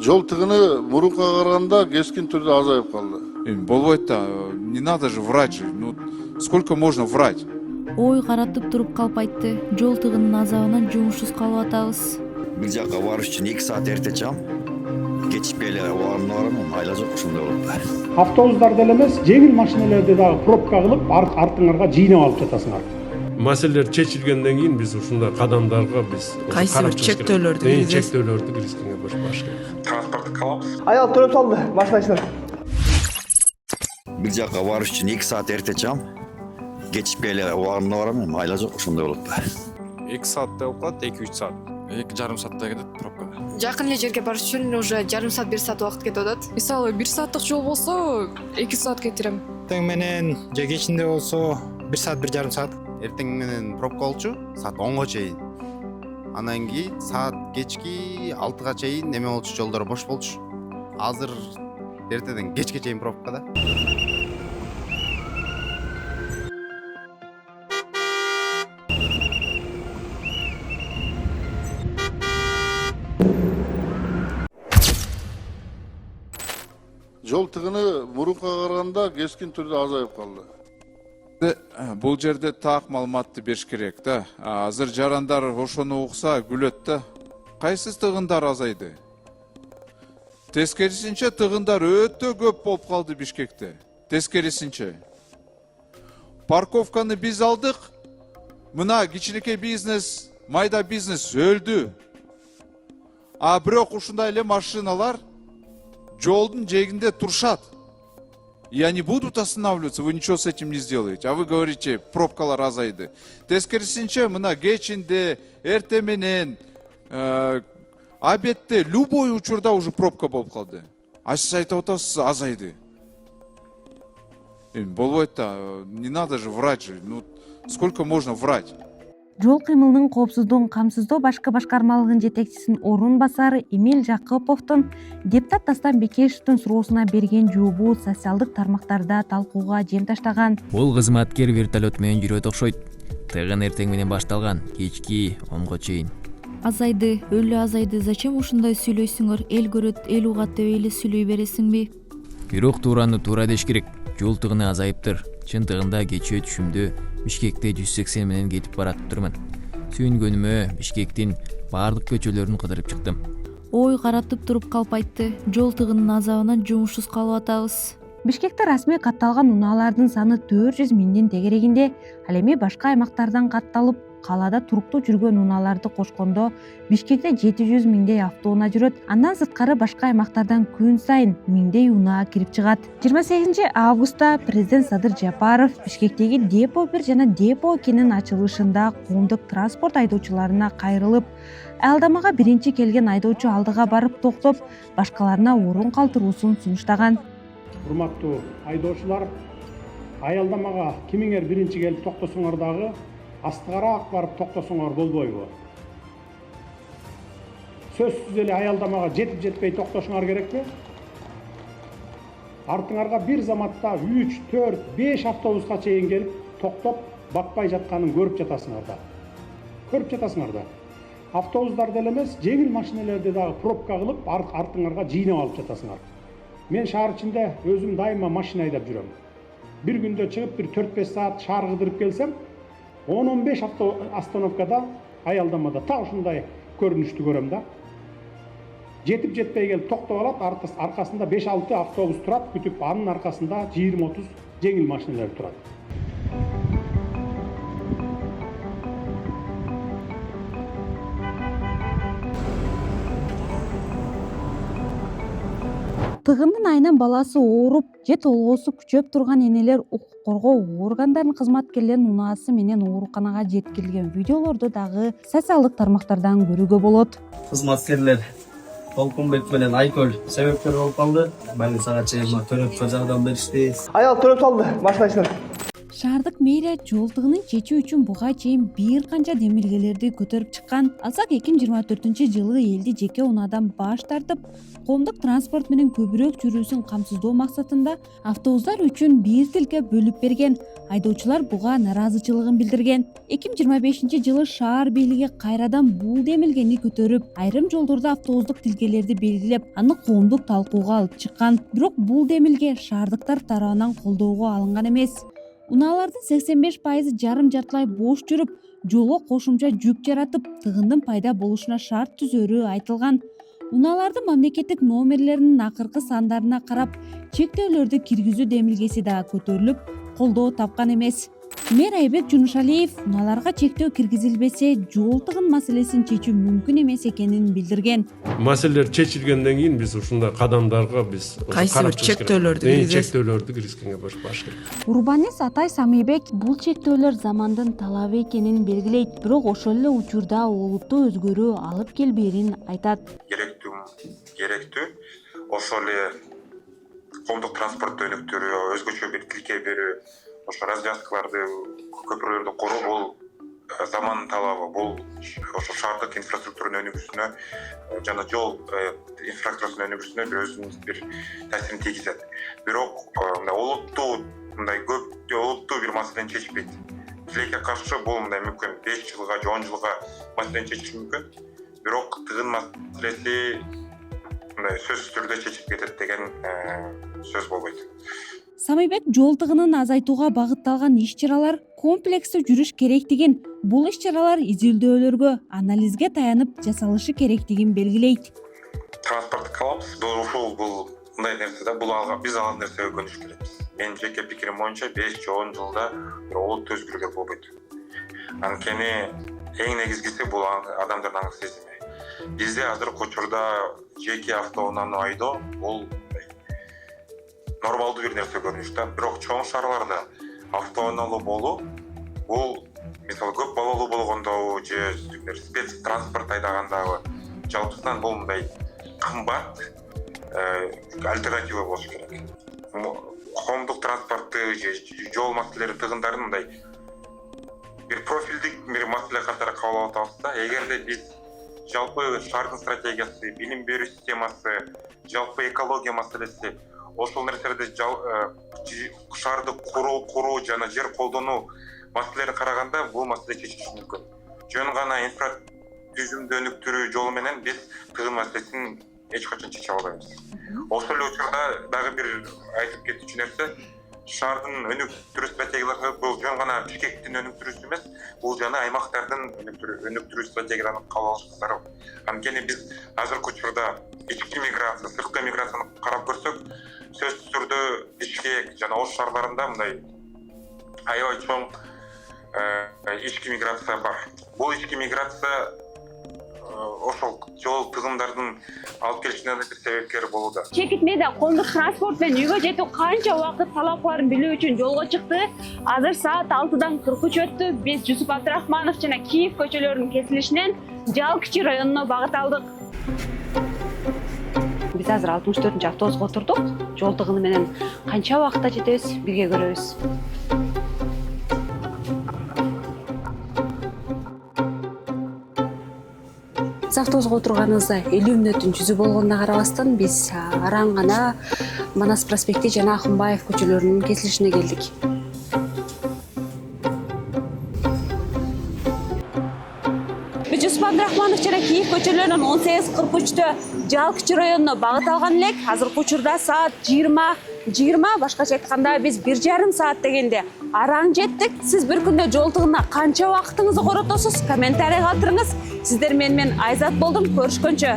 Жол тыгыны мурунга караганда кескин түрдө азайып калды. Болбойт да, не надо же врать. Ну, сколько можно врать? Ой каратып туруп калып айтты. Жол тыгынын азабынан жумушсуз калып атабыз. Бир жакка барыш үчүн 2 саат эрте чыгам. Кечип келе барам, айла жок ушундай болот. Автобустарда эле эмес, жеңил машиналерде дагы пробка кылып, артыңарга жыйнап алып жатасыңар. Маселелер чечилгенден кийин биз ушундай кадамдарга биз кайсы бир чектөөлөрдү киргизгенге баш керек. Транспортты калабыз. Аял төлөп салды, машина ичинен. Бир жакка барыш үчүн 2 саат эрте чыгам. Кечип келе барам, айла жок ушундай болот. 2 саатта болуп калат, 2-3 саат. 2,5 саатта кетет пробка. Жакын эле жерге барыш үчүн уже жарым саат 1 саат убакыт кетип атат. Мисалы 1 сааттык жол болсо 2 саат кетирем. Тең менен же кечинде болсо 1 саат 1,5 саат. Эртең менен пробка болчу, саат 10го чейин. Анан кийин саат кечки 6га чейин неме болчу, жолдор бош болчу. Азыр эртеден кечке чейин пробка да. Жол тыгыны мурунга караганда кескин түрдө азайып калды. Бул жерде так маалыматты бериш керек да. Азыр жарандар ошону укса күлөт да. Кайсы тыгындар азайды? Тескерисинче тыгындар өтө көп болуп калды Бишкекте. Тескерисинче. Парковканы биз алдык. Мына кичинекей бизнес, майда бизнес өлдү. Бирок ушундай эле машиналар жолдун жээгинде турушат. И они будут останавливаться, вы ничего с этим не сделаете. А вы говорите, пробкалар азайды. Тескерисинче мына кечинде, эрте менен, обедте, любой учурда уже пробка болуп калды. А сиз айтып атасыз, азайды. Болбойт да, не надо же врать же. Ну, сколько можно врать? Жол кыймылынын коопсуздугун камсыздоо башкы башкармалыгынын жетекчисинин орун басары Эмиль Жакыповдун депутат Дастан Бекешевдин суроосуна берген жообу социалдык тармактарда талкууга жем таштаган. Бул кызматкер вертолет менен жүрөт окшойт. Тыгын эртең менен башталган, кечки 10го чейин. Азайды, өлү азайды. Зачем ушундай сүйлөйсүңөр? Эл көрөт, эл угат деп эле сүйлөй бересиңби? Бирок туураны туура деш керек. Жол тыгыны азайыптыр. Чын тыгында кечээ түшүмдө Бишкекте 180 менен кетип баратып турмун. Сүйүнгөнүмө Бишкектин баардык көчөлөрүн кыдырып чыктым. Ой каратып туруп калып айтты. Жол тыгынын азабынан жумушсуз калып атабыз. Бишкекте расмий катталган унаалардын саны 400 миңдин тегерегинде, ал эми башка аймактардан катталып, калаада туруктуу жүргөн унааларды кошкондо Бишкекте 700 миңдей автоунаа жүрөт. Андан сырткары башка аймактардан күн сайын миңдей унаа кирип чыгат. 28 августта президент Садыр Жапаров Бишкектеги депо 1 жана депо 2нин ачылышында коомдук транспорт айдоочуларына кайрылып, аялдамага биринчи келген айдоочу алдыга барып токтоп, башкаларына орун калтыруусун сунуштаган. Урматтуу айдоочулар, аялдамага кимиңер биринчи келип токтосоңор дагы астыгараак барып токтосоңор болбойбу? Сөзсүз эле аялдамага жетип жетпей токтошуңар керекпи? Артыңарга бир заматта 3, 4, 5 автобуска чейин келип токтоп бакпай жатканын көрүп жатасыңар да. Көрүп жатасыңар да. Автобустарда эле эмес, жеңил машиналерде дагы пробка кылып, артыңарга жыйнап алып жатасыңар. Мен шаар ичинде өзүм дайыма машина айдап жүрөм. Бир күндө чыгып бир 4-5 саат шаар кыдырып келсем, 10-15 остановкада аялдамада так ушундай көрүнүштү көрөм да. Жетип жетпей келип токтоп алат, аркасында 5-6 автобус турат, күтүп, анын аркасында 20-30 жеңил машиналар турат. Тыгындын айынан баласы ооруп, же толгоосу күчөп турган энелер укук коргоо органдарынын кызматкерлеринин унаасы менен ооруканага жеткирилген видеолорду дагы социалдык тармактардан көрүүгө болот. Кызматкерлер Толкунбек менен Айкөл себепкер болуп калды. Больницага чейин төлөп жардам беришти. Аял төлөп салды, машина ичинен. Шаардык мэрия жол тыгынын чечүү үчүн буга чейин бир канча демилгелерди көтөрүп чыккан. Алсак 2024-жылы элди жеке унаадан баш тартып, коомдук транспорт менен көбүрөөк жүрүүсүн камсыздоо максатында автобустар үчүн бир тилке бөлүп берген. Айдоочулар буга нараазычылыгын билдирген. 2025-жылы шаар бийлиги кайрадан бул демилгени көтөрүп, айрым жолдордо автобустук тилкелерди белгилеп, аны коомдук талкууга алып чыккан. Бирок бул демилге шаардыктар тарабынан колдоого алынган эмес. Унаалардын 85% жарым жартылай бош жүрүп, жолго кошумча жүк жаратып, тыгындын пайда болушуна шарт түзөрү айтылган. Унаалардын мамлекеттик номерлеринин акыркы сандарына карап, чектөөлөрдү киргизүү демилгеси да көтөрүлүп, колдоо тапкан эмес. Мэр Айбек Жунушалиев унааларга чектөө киргизилбесе, жол тыгын маселесин чечүү мүмкүн эмес экенин билдирген. Маселелер чечилгенден кийин биз ушундай кадамдарга биз кайсы бир чектөөлөрдү киргизгенге баш керек. Урбанист Атай Самийбек бул чектөөлөр замандын талабы экенин белгилейт, бирок ошол эле учурда олуттуу өзгөрүү алып келбээрин айтат. Керектүү. Ошол эле коомдук транспорт өнүктүрүү, өзгөчө бир тилке берүү, ошо развязкаларды, көпүрөлөрдү куруу бул замандын талабы. Бул ошо шаардык инфраструктуранын өнүгүүсүнө жана жол инфраструктурасынын өнүгүүсүнө өзүнүн бир таасирин тийгизет. Бирок мындай көп олуттуу бир маселени чечпейт. Тилекке каршы бул мындай мүмкүн 5 жылга же 10 жылга маселени чечиш мүмкүн. Бирок тыгын маселеси мындай сөзсүз түрдө чечилип кетет деген сөз болбойт. Самийбек жол тыгынын азайтууга багытталган иш-чаралар комплекстүү жүрүш керектигин, бул иш-чаралар изилдөөлөргө, анализге таянып жасалышы керектигин белгилейт. Транспорт каламыз, бул мындай нерсе да, биз ал нерсеге көнүш керекпиз. Менин жеке пикирим боюнча 5 же 10 жылда бир олуттуу өзгөрүүлөр болбойт. Анткени эң негизгиси бул адамдардын аңгы сезими. Бизде азыркы учурда жеке автоунааны айдоо бул нормалдуу бир нерсе көрүнүш да. Бирок чоң шаарларда автоунаалуу болуу бул мисалы көп балалуу болгондобу же спец транспорт айдагандагы жалпысынан бул мындай кымбат альтернатива болуш керек. Коомдук транспортты же жол маселелери тыгындарын мындай бир профилдик бир маселе катары кабыл алып атабыз да. Эгерде биз жалпы шаардын стратегиясы, билим берүү системасы, жалпы экология маселеси ошол нерселерди шаарды куруу жана жер колдонуу маселелерин караганда бул маселе чечилиши мүмкүн. Жөн гана түзүмдү өнүктүрүү жолу менен биз тыгын маселесин эч качан чече албайбыз. Ошол эле учурда дагы бир айтып кетчү нерсе, шаардын өнүктүрүү стратегиялары бул жөн гана Бишкектин өнүктүрүүсү эмес, бул жана аймактардын өнүктүрүү стратегияларын кабыл алыш зарыл. Анткени биз азыркы учурда ички миграция, сырткы миграцияны карап көрсөк, сөзсүз түрдө Бишкек жана Ош шаарларында мындай аябай чоң ички миграция бар. Бул ички миграция ошол жол тыгындардын алып келишине бир себепкер болууда. Чекитмеде коомдук транспорт менен үйгө жетүү канча убакыт талап кыларын билүү үчүн жолго чыкты. Азыр саат 6-дан 43 өттү. Биз Жусуп Абдрахманов жана Киев көчөлөрүнүн кесилишинен Жалкычы районуна багыт алдык. Биз азыр 64-автобусга отурдук. Жол тыгыны менен канча убакытта жетебиз, бирге көрөбүз. Биз автобусга отурганыбызда 50 мүнөттүн жүзү болгонуна карабастан биз араң гана Манас проспекти жана Акынбаев көчөлөрүнүн кесилишине келдик. Биз Жусуп Абдрахманов жана Киев көчөлөрүнүн 18:43-тө Жалкычы районуна багыт алган элек. Азыркы учурда саат 20, башкача айтканда биз 1,5 саат дегенде араң жеттик. Сиз бир күндө жол тыгынына канча убактыңызды коротосуз? Комментарий калтырыңыз. Сиздер менен Айзат болдум. Көрүшкөнчө.